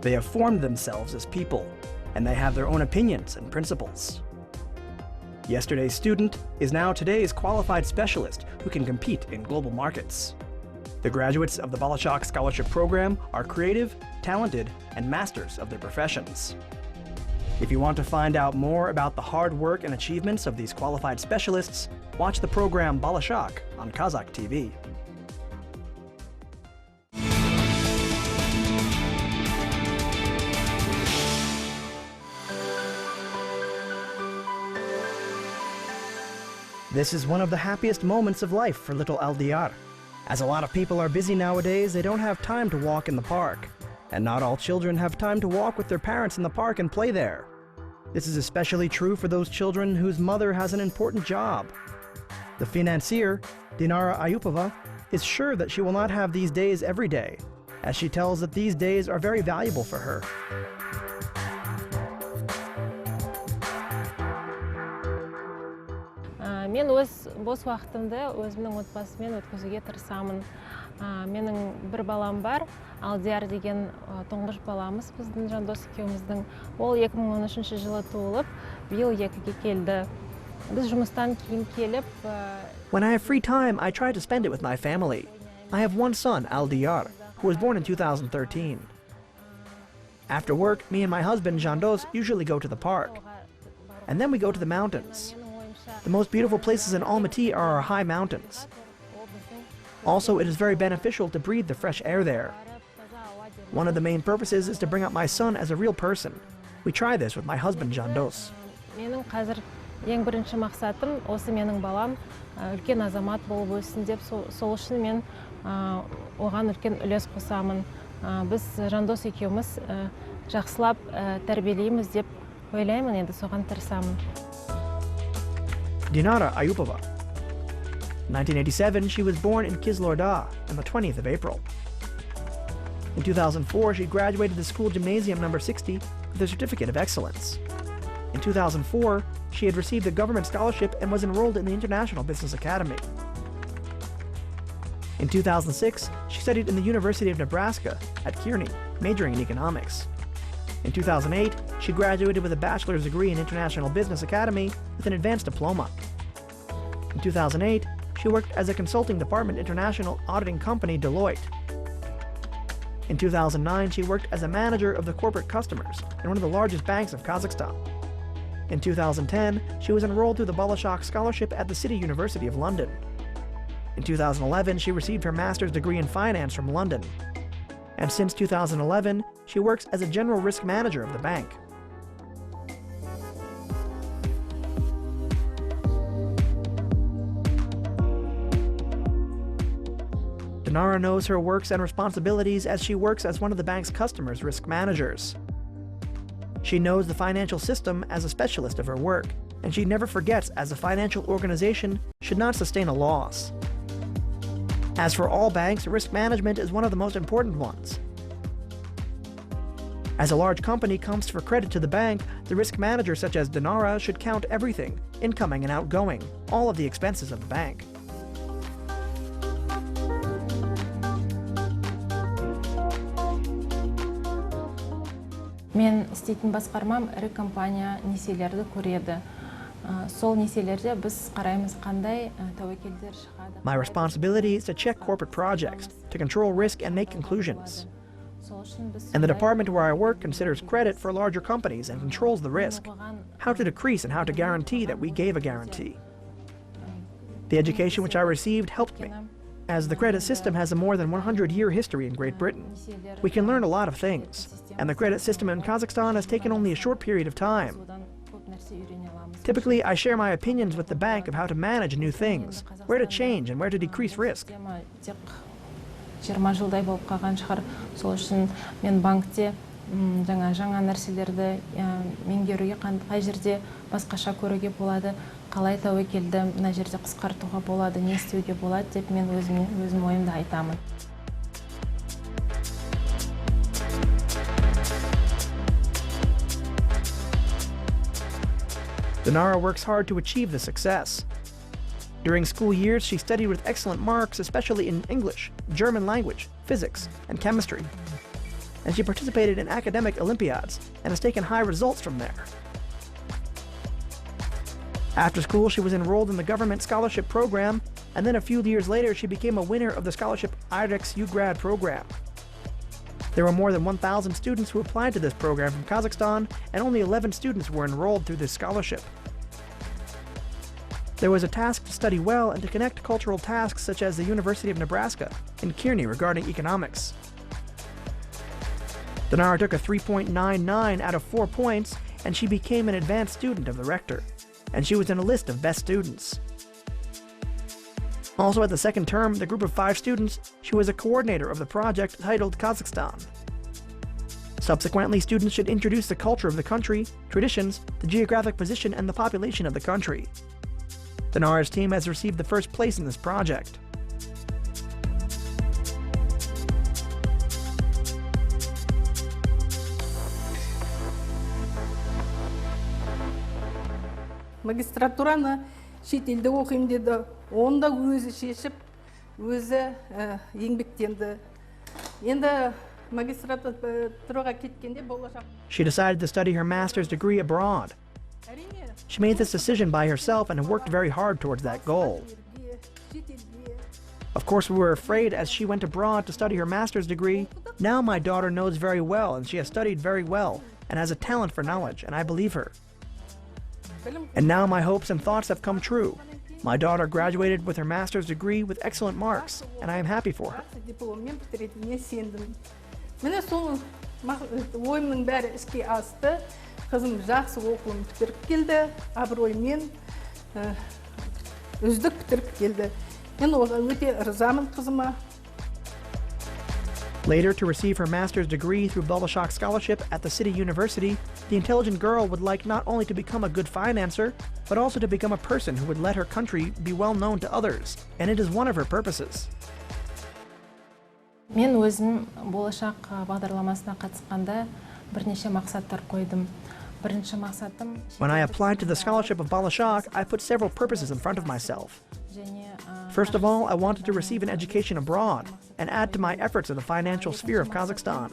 They have formed themselves as people, and they have their own opinions and principles. Yesterday's student is now today's qualified specialist who can compete in global markets. The graduates of the Bolashak Scholarship Program are creative, talented, and masters of their professions. If you want to find out more about the hard work and achievements of these qualified specialists, watch the program Bolashak on Kazakh TV. This is one of the happiest moments of life for little Aldiar. As a lot of people are busy nowadays, they don't have time to walk in the park. And not all children have time to walk with their parents in the park and play there. This is especially true for those children whose mother has an important job. The financier, Dinara Ayupova, is sure that she will not have these days every day, as she tells that these days are very valuable for her. Мен өз бос уақытымды өзімнің отбасыммен өткізуге тырысамын. Менің бір балам бар, Aldiar деген тұңғыш баламыз біздің жандос екеуміздің. Ол 2013 жылы туылып, биыл 2-ге келді. Біз жұмыстан кейін келіп... When I have free time, I try to spend it with my family. I have one son, Aldiar, who was born in 2013. After work, me and my husband, Jandos, usually go to the park. And then we go to the mountains. The most beautiful places in Almaty are our high mountains. Also, it is very beneficial to breathe the fresh air there. One of the main purposes is to bring up my son as a real person. We try this with my husband, Jandos. Менің қазір ең бірінші мақсатым осы менің балам үлкен азамат болып өссін деп, сол үшін мен оған үлкен үлес қосамын. Біз Жандос екеуміз жақсылап тәрбиелейміз деп ойлаймын, енді соған тырысамын. Dinara Ayupova. In 1987, she was born in Kizlorda on the 20th of April. In 2004, she graduated the school gymnasium number 60 with a certificate of excellence. In 2004, she had received a government scholarship and was enrolled in the International Business Academy. In 2006, she studied in the University of Nebraska at Kearney, majoring in economics. In 2008, she graduated with a bachelor's degree in International Business Academy with an advanced diploma. In 2008, she worked as a consulting department international auditing company Deloitte. In 2009, she worked as a manager of the corporate customers in one of the largest banks of Kazakhstan. In 2010, she was enrolled through the Bolashak Scholarship at the City University of London. In 2011, she received her master's degree in finance from London. And since 2011, she works as a general risk manager of the bank. Dinara knows her works and responsibilities as she works as one of the bank's customers' risk managers. She knows the financial system as a specialist of her work, and she never forgets as a financial organization should not sustain a loss. As for all banks, risk management is one of the most important ones. As a large company comes for credit to the bank, the risk manager such as Dinara should count everything, incoming and outgoing, all of the expenses of the bank. Мен істейтін басқармам ірі компания несиелерді көреді. Сол несиелерде біз қараймыз қандай тәуекелдер шығады. My responsibility is to check corporate projects, to control risk and make conclusions. And the department where I work considers credit for larger companies and controls the risk, how to decrease and how to guarantee that we gave a guarantee. The education which I received helped me, as the credit system has a more than 100-year history in Great Britain. We can learn a lot of things, and the credit system in Kazakhstan has taken only a short period of time. Typically, I share my opinions with the bank of how to manage new things, where to change and where to decrease risk. 20 жылдай болып қалған шығар. Сол үшін мен банкте жаңа нәрселерді меңгеруге қай жерде басқаша көруге болады, қалай тәуекелді мына жерде қысқартуға болады, не істеуге болады деп мен өзім ойымды айтамын. Dinara works hard to achieve this success. During school years, she studied with excellent marks, especially in English, German language, physics, and chemistry. and she participated in academic Olympiads and has taken high results from there. After school, she was enrolled in the government scholarship program, and then a few years later, she became a winner of the scholarship IREX UGrad program. There were more than 1,000 students who applied to this program from Kazakhstan, and only 11 students were enrolled through this scholarship. There was a task to study well and to connect cultural tasks such as the University of Nebraska in Kearney regarding economics. Dinara took a 3.99 out of 4 points, and she became an advanced student of the rector, and she was in a list of best students. Also at the second term, the group of 5 students, she was a coordinator of the project titled Kazakhstan. Subsequently, students should introduce the culture of the country, traditions, the geographic position, and the population of the country. Dinara's team has received the first place in this project. Магистратураны шет елде оқимын деді. Оны да өзі шешіп, өзі еңбектенді. Енді магистратураға кеткенде Bolashak. She decided to study her master's degree abroad. She made this decision by herself and worked very hard towards that goal. Of course, we were afraid as she went abroad to study her master's degree. Now my daughter knows very well, and she has studied very well, and has a talent for knowledge, and I believe her. And now my hopes and thoughts have come true. My daughter graduated with her master's degree with excellent marks, and I am happy for her. Міне сол ойымның бәрі іске асты. Қызым жақсы оқуын бітіріп келді, абыроймен үздік бітіріп келді. Мен оған өте ризамын қызыма. Later, to receive her master's degree through Bolashak scholarship at the City University, the intelligent girl would like not only to become a good financer, but also to become a person who would let her country be well known to others, and it is one of her purposes. Мен өзім болашақ бағдарламасына қатысқанда бірнеше мақсаттар қойдым. Бірінші мақсатым When I applied to the scholarship of Bolashak, I put several purposes in front of myself. First of all, I wanted to receive an education abroad and add to my efforts in the financial sphere of Kazakhstan.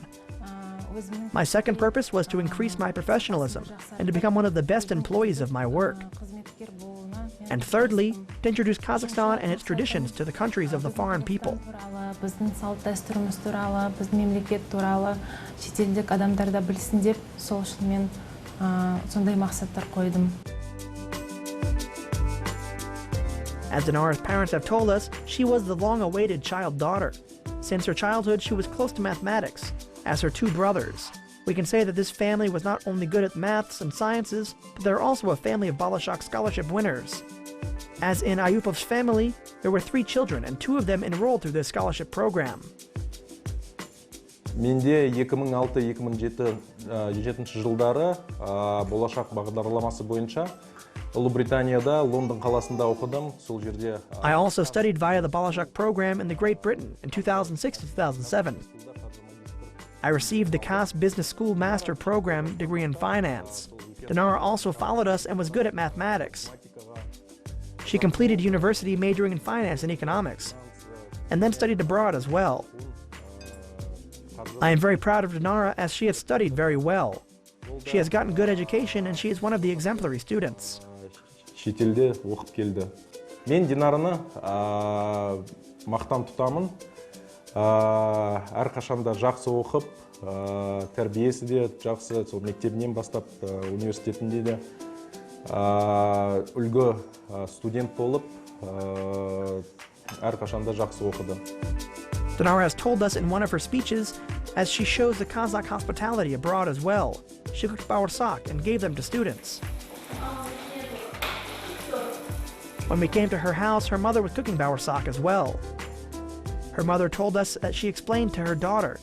My second purpose was to increase my professionalism and to become one of the best employees of my work. And thirdly, to introduce Kazakhstan and its traditions to the countries of the foreign people. Біздің салт дәстүріміз туралы, біздің мемлекет туралы шетелдік адамдар да білсін деп, сол үшін мен сондай мақсаттар қойдым. As Dinara's parents have told us, she was the long-awaited child daughter. Since her childhood, she was close to mathematics, as her 2 brothers. We can say that this family was not only good at maths and sciences, but they're also a family of Bolashak scholarship winners. As in Ayupov's family, there were 3 children, and 2 of them enrolled through this scholarship program. Менде 2006-2007 жылдары Bolashak бағдарламасы бойынша Ұлыбританияда, Лондон қаласында оқыдым. Сол жерде I also studied via the Bolashak program in the Great Britain in 2006 to 2007. I received the Kazakh Business School Master Program degree in finance. Dinara also followed us and was good at mathematics. She completed university majoring in finance and economics, and then studied abroad as well. I am very proud of Dinara as she has studied very well. She has gotten good education and she is one of the exemplary students. Шетелде оқып келді. Мен Динараны мақтан тұтамын. Әрқашанда жақсы оқып, тәрбиесі де жақсы, сол мектебінен бастап университетінде де үлгі студент болып, әрқашанда жақсы оқыды. Dinara has told us in one of her speeches, as she shows the Kazakh hospitality abroad as well. She cooked bawarsak and gave them to students. When we came to her house, her mother was cooking bawarsak as well. Her mother told us that she explained to her daughter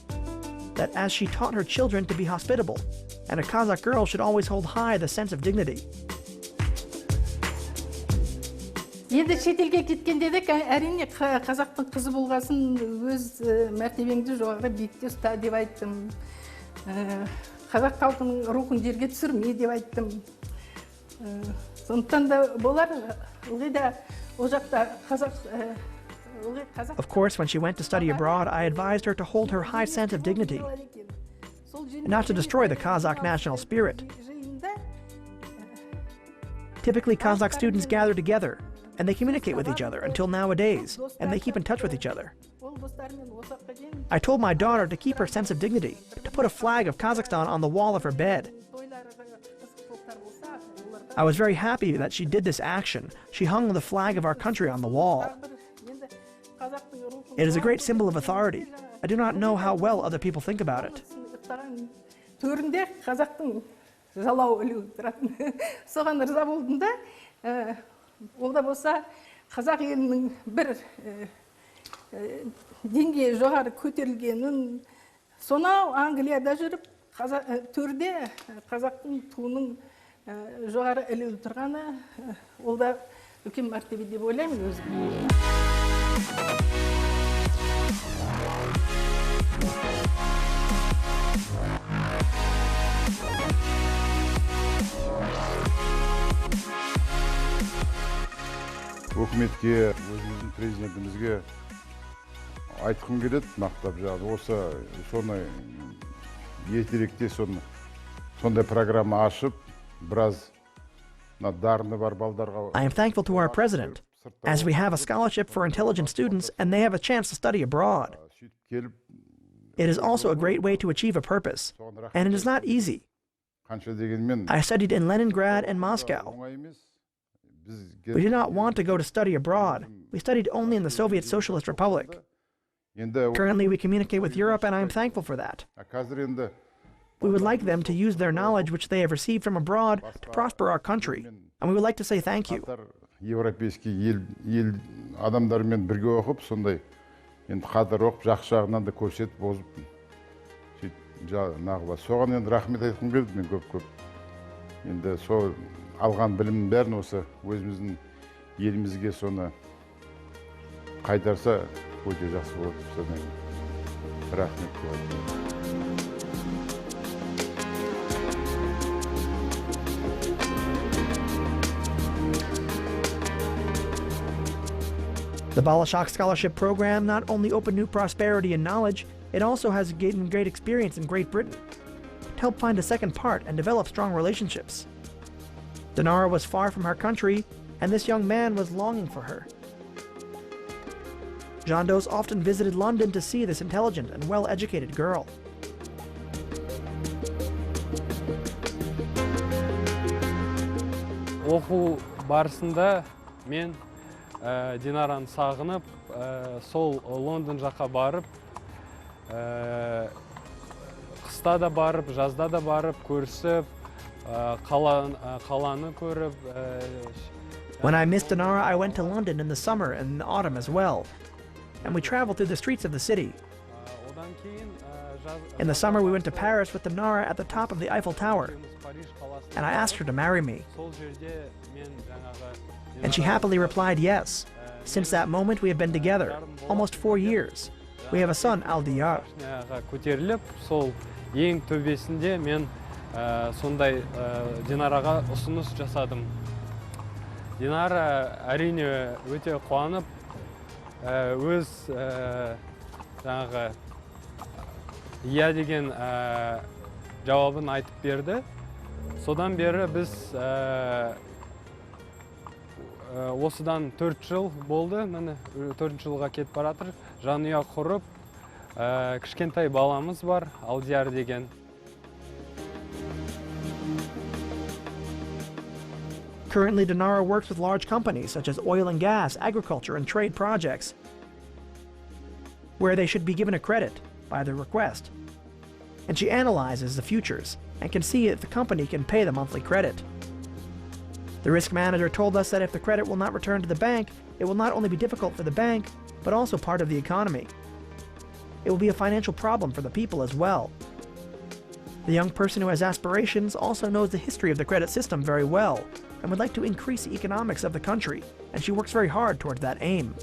that as she taught her children to be hospitable, and a Kazakh girl should always hold high the sense of dignity. Енді шетелге кеткенде де әрине қазақтың қызы болғасын өз мәртебеңді жоғары биікте ұста деп айттым. Қазақ халқының рухын жерге түсірме деп айттым. Сондықтан да болар ылғи да ол жақта қазақ. Of course, when she went to study abroad, I advised her to hold her high sense of dignity. and not to destroy the Kazakh national spirit. Typically, Kazakh students gather together, and they communicate with each other until nowadays, and they keep in touch with each other. I told my daughter to keep her sense of dignity, to put a flag of Kazakhstan on the wall of her bed. I was very happy that she did this action. She hung the flag of our country on the wall. It is a great symbol of authority. I do not know how well other people think about it. Төрінде қазақтың жалау ілу тұратын. Соған риза болдым да. Ол да болса қазақ елінің бір деңгейі жоғары көтерілгенін, сонау Англияда жүріп, төрде қазақтың туының жоғары ілу тұрғаны, ол да үлкен мәртебе деп ойлаймын өзім. Өкіметке, өзіміздің президентімізге айтқым келеді, мақтап жағы. Осы соны ертеректе сондай программа ашып, біраз дарыны бар балдарға. I am thankful to our president, as we have a scholarship for intelligent students and they have a chance to study abroad. It is also a great way to achieve a purpose, and it is not easy. I studied in Leningrad and Moscow. We did not want to go to study abroad. We studied only in the Soviet Socialist Republic. Currently, we communicate with Europe, and I am thankful for that. We would like them to use their knowledge which they have received from abroad to prosper our country, and we would like to say thank you. Европейский ел адамдармен бірге оқып, сондай енді қадір оқып, жақсы жағынан да көрсетіп озып, соған енді рахмет айтқым келді мен көп. Енді сол алған білімнің бәрін осы өзіміздің елімізге соны қайтарса өте жақсы болады. Содан рахмет деп айтамын. The Bolashak Scholarship Program not only opened new prosperity and knowledge, it also has gained great experience in Great Britain. It helped find a second part and develop strong relationships. Dinara was far from her country, and this young man was longing for her. Jandos often visited London to see this intelligent and well-educated girl. Оқу барысында мен Динараны сағынып, сол Лондон жаққа барып, қыста да барып, жазда да барып, көрісіп, қаланы көріп. When I missed Dinara, I went to London in the summer and in the autumn as well, and we traveled through the streets of the city. In the summer, we went to Paris with Dinara at the top of the Eiffel Tower, and I asked her to marry me. And she happily replied yes. Since that moment, we have been together, almost 4 years. We have a son, Aldiar. Көтеріліп, сол ең төбесінде мен сондай Динараға ұсыныс жасадым. Динара әрине өте қуанып, өз иә деген жауабын айтып берді. Содан бері біз осыдан 4 жыл болды, міне 4 жылға кетіп баратыр. Жанұя құрып, кішкентай баламыз бар, Aldiar деген. Currently, Dinara works with large companies such as oil and gas, agriculture, and trade projects, where they should be given a credit by their request. And she analyzes the futures and can see if the company can pay the monthly credit. The risk manager told us that if the credit will not return to the bank, it will not only be difficult for the bank, but also part of the economy. It will be a financial problem for the people as well. The young person who has aspirations also knows the history of the credit system very well and would like to increase the economics of the country, and she works very hard towards that aim.